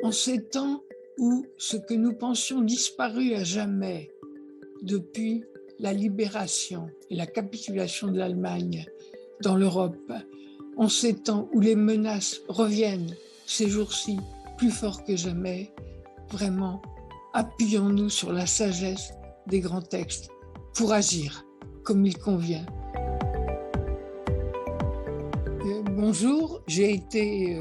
En ces temps où ce que nous pensions disparu à jamais depuis la libération et la capitulation de l'Allemagne dans l'Europe, en ces temps où les menaces reviennent ces jours-ci plus fort que jamais, vraiment, appuyons-nous sur la sagesse des grands textes pour agir comme il convient. Bonjour, j'ai été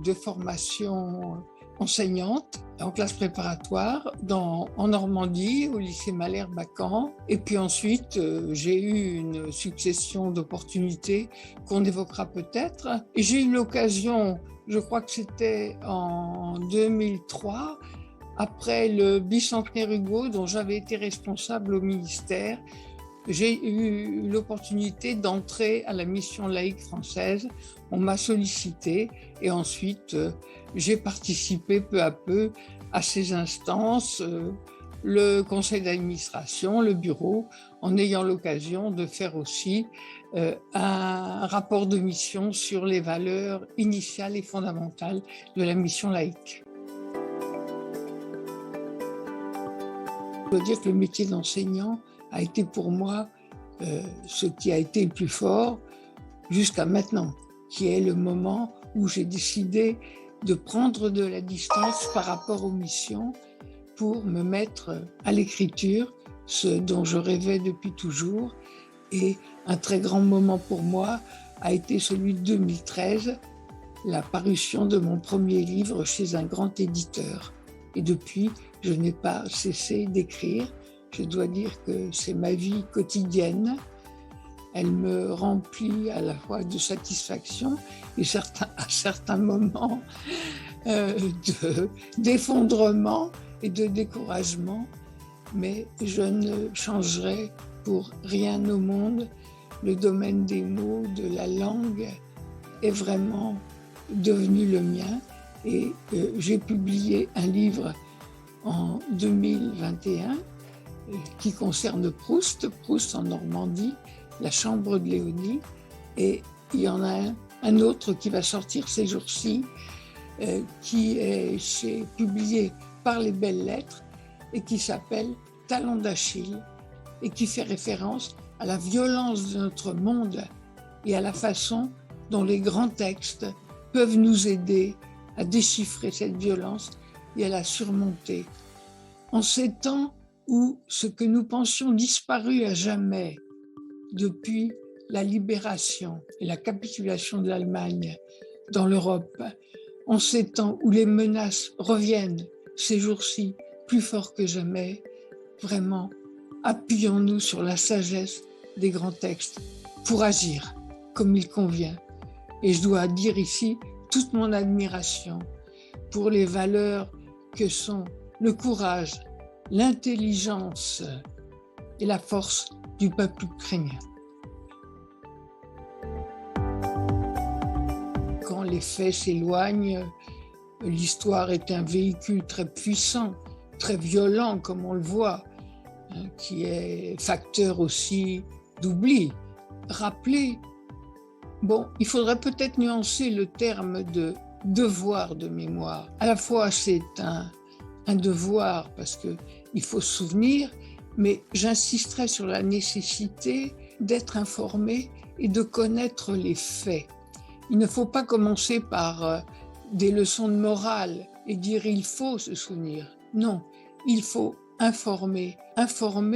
de formation enseignante en classe préparatoire en Normandie, au lycée Malherbe à Caen. Et puis ensuite, j'ai eu une succession d'opportunités qu'on évoquera peut-être. Et j'ai eu l'occasion, je crois que c'était en 2003, après le bicentenaire Hugo dont j'avais été responsable au ministère, j'ai eu l'opportunité d'entrer à la mission laïque française. On m'a sollicité et ensuite j'ai participé peu à peu à ces instances, le conseil d'administration, le bureau, en ayant l'occasion de faire aussi un rapport de mission sur les valeurs initiales et fondamentales de la mission laïque. Je dois dire que le métier d'enseignant a été pour moi ce qui a été le plus fort jusqu'à maintenant, qui est le moment où j'ai décidé de prendre de la distance par rapport aux missions pour me mettre à l'écriture, ce dont je rêvais depuis toujours. Et un très grand moment pour moi a été celui de 2013, la parution de mon premier livre chez un grand éditeur. Et depuis, je n'ai pas cessé d'écrire. Je dois dire que c'est ma vie quotidienne. Elle me remplit à la fois de satisfaction et à certains moments d'effondrement et de découragement. Mais je ne changerai pour rien au monde. Le domaine des mots, de la langue est vraiment devenu le mien. Et j'ai publié un livre en 2021 qui concerne Proust en Normandie, La Chambre de Léonie. Et il y en a un autre qui va sortir ces jours-ci, qui est publié par les Belles Lettres et qui s'appelle Talon d'Achille et qui fait référence à la violence de notre monde et à la façon dont les grands textes peuvent nous aider à déchiffrer cette violence et à la surmonter. En ces temps où ce que nous pensions disparu à jamais depuis la libération et la capitulation de l'Allemagne dans l'Europe, en ces temps où les menaces reviennent ces jours-ci plus fort que jamais, vraiment, appuyons-nous sur la sagesse des grands textes pour agir comme il convient. Et je dois dire ici toute mon admiration pour les valeurs que sont le courage, l'intelligence et la force du peuple ukrainien. Quand les faits s'éloignent, l'histoire est un véhicule très puissant, très violent comme on le voit, qui est facteur aussi d'oubli. Rappeler, il faudrait peut-être nuancer le terme de devoir de mémoire. À la fois, c'est un devoir parce qu'il faut se souvenir, mais j'insisterai sur la nécessité d'être informé et de connaître les faits. Il ne faut pas commencer par des leçons de morale et dire il faut se souvenir. Non, il faut informer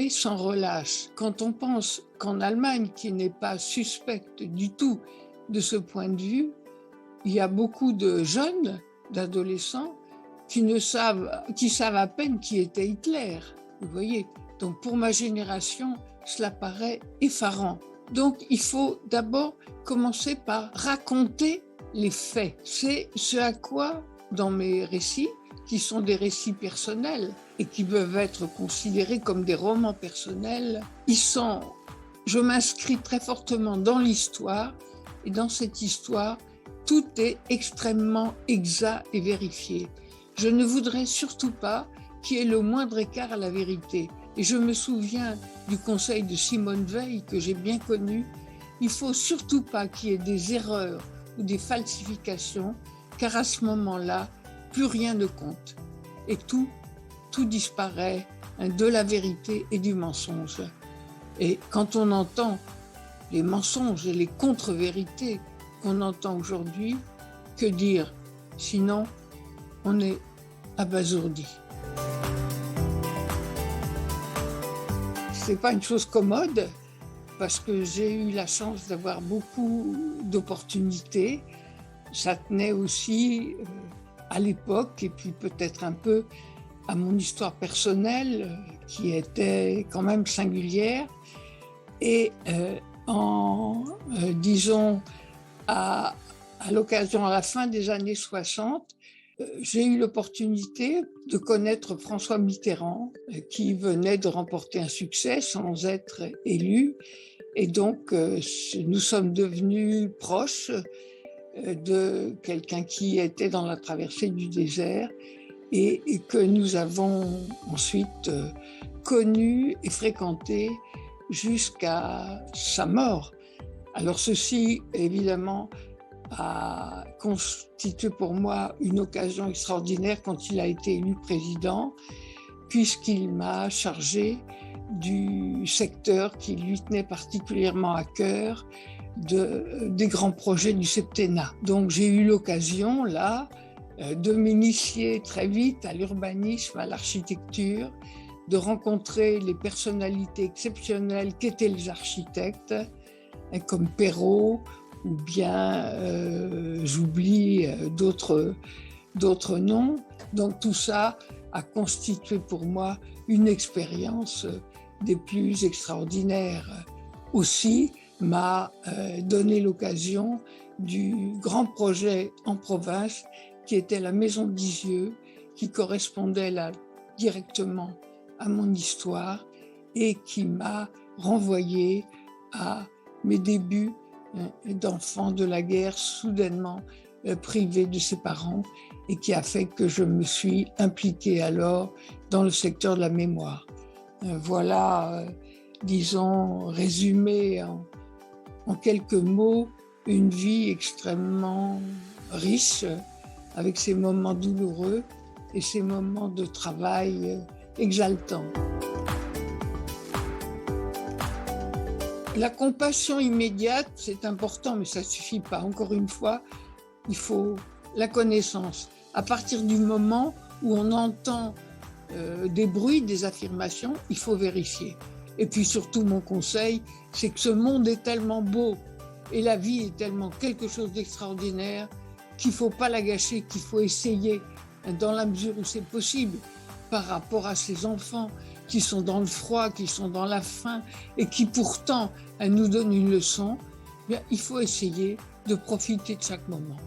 sans relâche. Quand on pense qu'en Allemagne, qui n'est pas suspecte du tout de ce point de vue, il y a beaucoup de jeunes, d'adolescents, qui savent à peine qui était Hitler. Vous voyez, donc pour ma génération, cela paraît effarant. Donc il faut d'abord commencer par raconter les faits. C'est ce à quoi, dans mes récits, qui sont des récits personnels et qui peuvent être considérés comme des romans personnels, je m'inscris très fortement dans l'histoire et dans cette histoire, tout est extrêmement exact et vérifié. Je ne voudrais surtout pas qu'il y ait le moindre écart à la vérité. Et je me souviens du conseil de Simone Veil que j'ai bien connu. Il ne faut surtout pas qu'il y ait des erreurs ou des falsifications, car à ce moment-là, plus rien ne compte. Et tout disparaît, hein, de la vérité et du mensonge. Et quand on entend les mensonges et les contre-vérités qu'on entend aujourd'hui, que dire? Sinon, on est abasourdi. C'est pas une chose commode parce que j'ai eu la chance d'avoir beaucoup d'opportunités. Ça tenait aussi à l'époque et puis peut-être un peu à mon histoire personnelle qui était quand même singulière. Et disons, à l'occasion, à la fin des années 60, j'ai eu l'opportunité de connaître François Mitterrand, qui venait de remporter un succès sans être élu. Et donc, nous sommes devenus proches de quelqu'un qui était dans la traversée du désert et que nous avons ensuite connu et fréquenté jusqu'à sa mort. Alors ceci, évidemment, a constitué pour moi une occasion extraordinaire quand il a été élu président, puisqu'il m'a chargé du secteur qui lui tenait particulièrement à cœur, des grands projets du septennat. Donc j'ai eu l'occasion, là, de m'initier très vite à l'urbanisme, à l'architecture, de rencontrer les personnalités exceptionnelles qu'étaient les architectes, comme Perrault, ou bien j'oublie d'autres noms. Donc tout ça a constitué pour moi une expérience des plus extraordinaires. Aussi m'a donné l'occasion du grand projet en province qui était la Maison d'Isieux, qui correspondait là directement à mon histoire et qui m'a renvoyé à mes débuts d'enfant de la guerre, soudainement privé de ses parents, et qui a fait que je me suis impliquée alors dans le secteur de la mémoire. Voilà, disons, résumé en quelques mots, une vie extrêmement riche, avec ses moments douloureux et ses moments de travail exaltants. La compassion immédiate, c'est important, mais ça ne suffit pas. Encore une fois, il faut la connaissance. À partir du moment où on entend des bruits, des affirmations, il faut vérifier. Et puis surtout, mon conseil, c'est que ce monde est tellement beau et la vie est tellement quelque chose d'extraordinaire qu'il ne faut pas la gâcher, qu'il faut essayer, dans la mesure où c'est possible, par rapport à ces enfants qui sont dans le froid, qui sont dans la faim et qui pourtant nous donnent une leçon. Bien, il faut essayer de profiter de chaque moment.